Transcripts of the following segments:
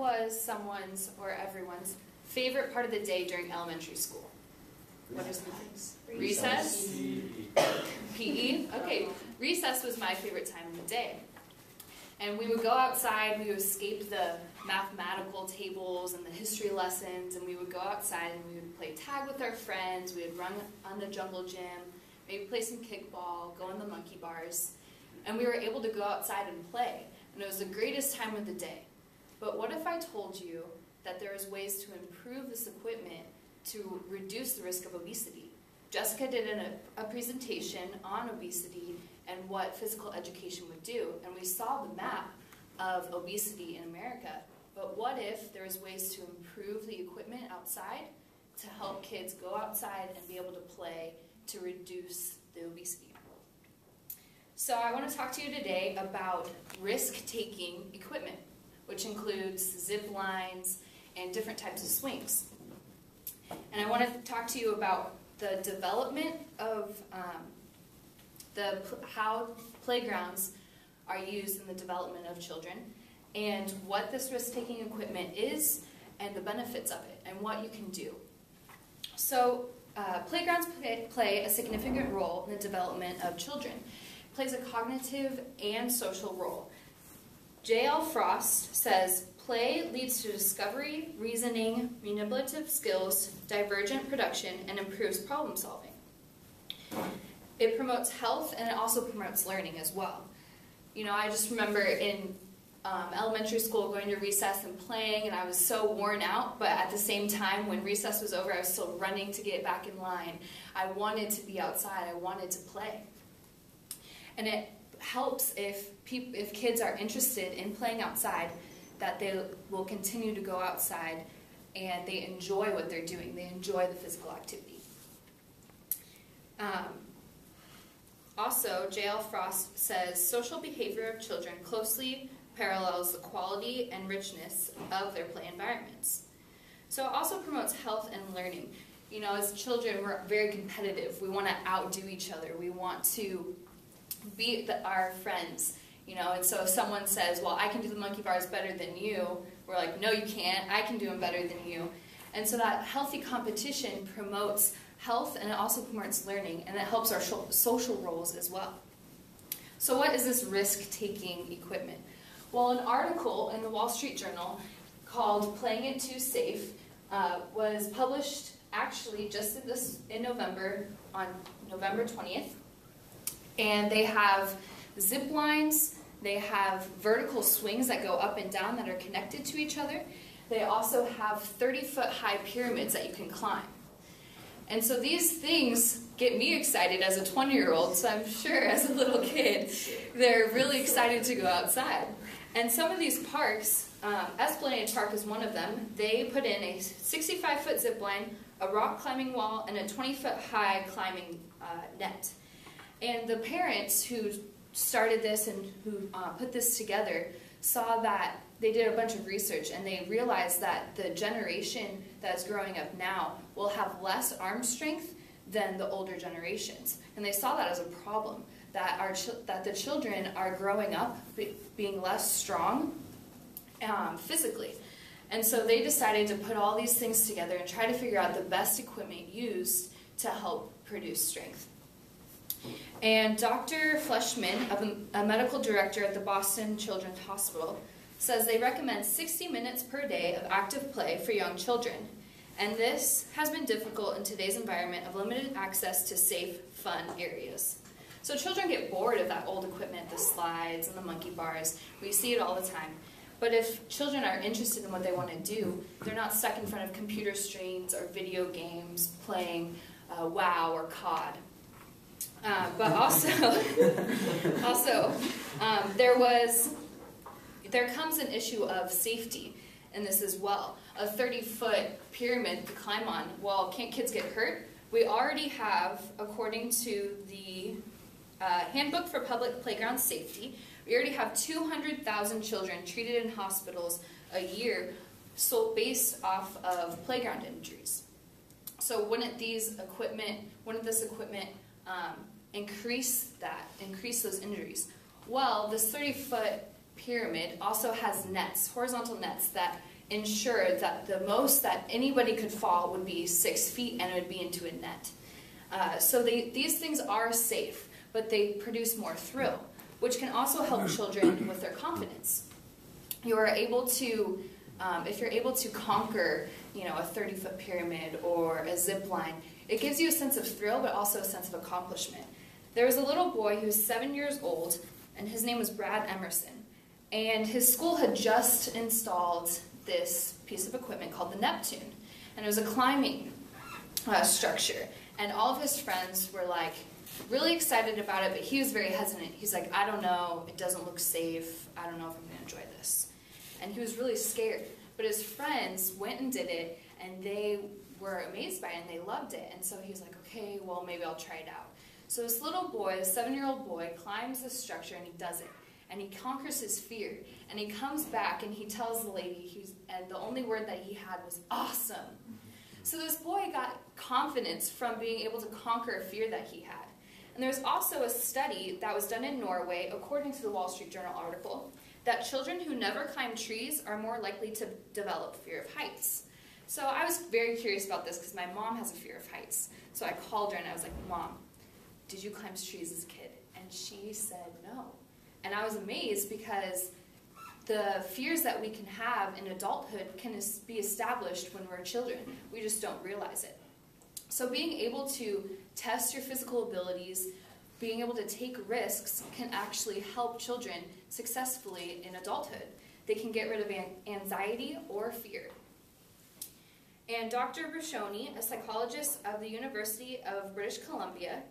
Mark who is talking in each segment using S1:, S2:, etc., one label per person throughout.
S1: was someone's or everyone's favorite part of the day during elementary school? What are some things? Recess? PE? Okay, recess was my favorite time of the day. And we would go outside, we would escape the mathematical tables and the history lessons, and we would go outside and we would play tag with our friends, we would run on the jungle gym, maybe play some kickball, go on the monkey bars, and we were able to go outside and play. And it was the greatest time of the day. But what if I told you that there is ways to improve this equipment to reduce the risk of obesity? Jessica did a presentation on obesity and what physical education would do, and we saw the map of obesity in America. But what if there was ways to improve the equipment outside to help kids go outside and be able to play to reduce the obesity? So I want to talk to you today about risk-taking equipment, which includes zip lines and different types of swings. And I want to talk to you about the development of how playgrounds are used in the development of children, and what this risk-taking equipment is, and the benefits of it, and what you can do. So playgrounds play a significant role in the development of children. It plays a cognitive and social role. J.L. Frost says, play leads to discovery, reasoning, manipulative skills, divergent production, and improves problem solving. It promotes health, and it also promotes learning as well. You know, I just remember in elementary school going to recess and playing, and I was so worn out, but at the same time, when recess was over, I was still running to get back in line. I wanted to be outside. I wanted to play. And it helps if kids are interested in playing outside, that they will continue to go outside and they enjoy what they're doing. They enjoy the physical activity. Also, J.L. Frost says, social behavior of children closely parallels the quality and richness of their play environments. So it also promotes health and learning. You know, as children, we're very competitive. We want to outdo each other. We want to beat our friends. You know, and so if someone says, well, I can do the monkey bars better than you, we're like, no, you can't. I can do them better than you. And so that healthy competition promotes health, and it also promotes learning, and it helps our social roles as well. So what is this risk-taking equipment? Well, an article in the Wall Street Journal called Playing It Too Safe was published actually just in November, on November 20th. And they have zip lines, they have vertical swings that go up and down that are connected to each other. They also have 30-foot high pyramids that you can climb. And so these things get me excited as a 20-year-old, so I'm sure as a little kid, they're really excited to go outside. And some of these parks, Esplanade Park is one of them, they put in a 65-foot zip line, a rock climbing wall, and a 20-foot high climbing net. And the parents who started this and who put this together saw that they did a bunch of research, and they realized that the generation that's growing up now will have less arm strength than the older generations. And they saw that as a problem, that that the children are growing up being less strong physically. And so they decided to put all these things together and try to figure out the best equipment used to help produce strength. And Dr. Fleshman, a medical director at the Boston Children's Hospital, says they recommend 60 minutes per day of active play for young children. And this has been difficult in today's environment of limited access to safe, fun areas. So children get bored of that old equipment, the slides and the monkey bars. We see it all the time. But if children are interested in what they want to do, they're not stuck in front of computer screens or video games playing WoW or COD. But there comes an issue of safety in this as well. A 30-foot pyramid to climb on. Well, can't kids get hurt? We already have, according to the Handbook for Public Playground Safety, we already have 200,000 children treated in hospitals a year based off of playground injuries. So wouldn't this equipment increase those injuries? Well, this 30-foot pyramid also has nets, horizontal nets, that ensure that the most that anybody could fall would be 6 feet, and it would be into a net. So these things are safe, but they produce more thrill, which can also help children with their confidence. You are able to, if you're able to conquer, a 30-foot pyramid or a zip line, it gives you a sense of thrill, but also a sense of accomplishment. There was a little boy who was 7 years old, and his name was Brad Emerson. And his school had just installed this piece of equipment called the Neptune. And it was a climbing structure. And all of his friends were like really excited about it, but he was very hesitant. He's like, I don't know, it doesn't look safe. I don't know if I'm going to enjoy this. And he was really scared. But his friends went and did it, and they were amazed by it, and they loved it. And so he was like, okay, well, maybe I'll try it out. So this little boy, this 7-year-old boy, climbs this structure, and he does it. And he conquers his fear. And he comes back, and he tells the lady, and the only word that he had was awesome. So this boy got confidence from being able to conquer a fear that he had. And there's also a study that was done in Norway, according to the Wall Street Journal article, that children who never climb trees are more likely to develop fear of heights. So I was very curious about this because my mom has a fear of heights. So I called her and I was like, Mom, did you climb trees as a kid? And she said no. And I was amazed because the fears that we can have in adulthood can be established when we're children. We just don't realize it. So being able to test your physical abilities, being able to take risks can actually help children successfully in adulthood. They can get rid of anxiety or fear. And Dr. Brushoni, a psychologist of the University of British Columbia,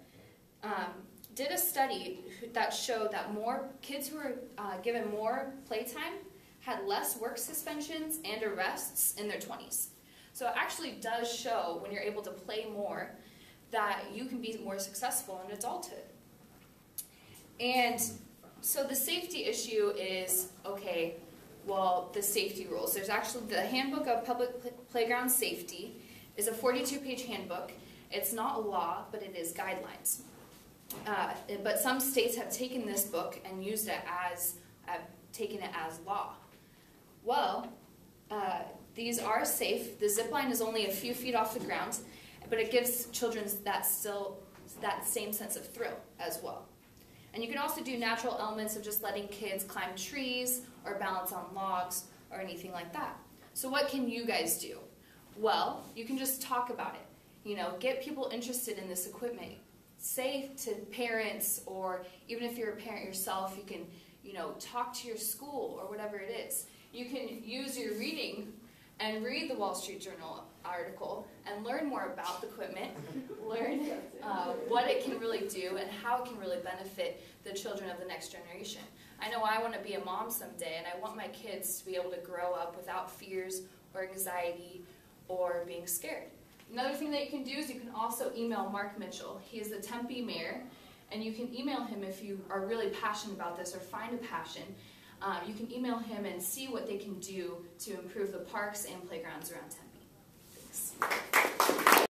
S1: did a study that showed that more kids who were given more playtime had less work suspensions and arrests in their 20s. So it actually does show, when you're able to play more, that you can be more successful in adulthood. And so the safety issue is, okay, well, the safety rules. There's actually the Handbook of Public Playground Safety is a 42-page handbook. It's not a law, but it is guidelines. But some states have taken this book and used it as, taken it as law. Well, these are safe. The zip line is only a few feet off the ground, but it gives children that same sense of thrill as well. And you can also do natural elements of just letting kids climb trees or balance on logs or anything like that. So what can you guys do? Well, you can just talk about it. Get people interested in this equipment. Say to parents, or even if you're a parent yourself, you can, talk to your school or whatever it is. You can use your reading and read the Wall Street Journal article and learn more about the equipment, learn what it can really do and how it can really benefit the children of the next generation. I know I want to be a mom someday, and I want my kids to be able to grow up without fears or anxiety or being scared. Another thing that you can do is you can also email Mark Mitchell. He is the Tempe mayor, and you can email him if you are really passionate about this or find a passion. You can email him and see what they can do to improve the parks and playgrounds around Tempe. Thanks.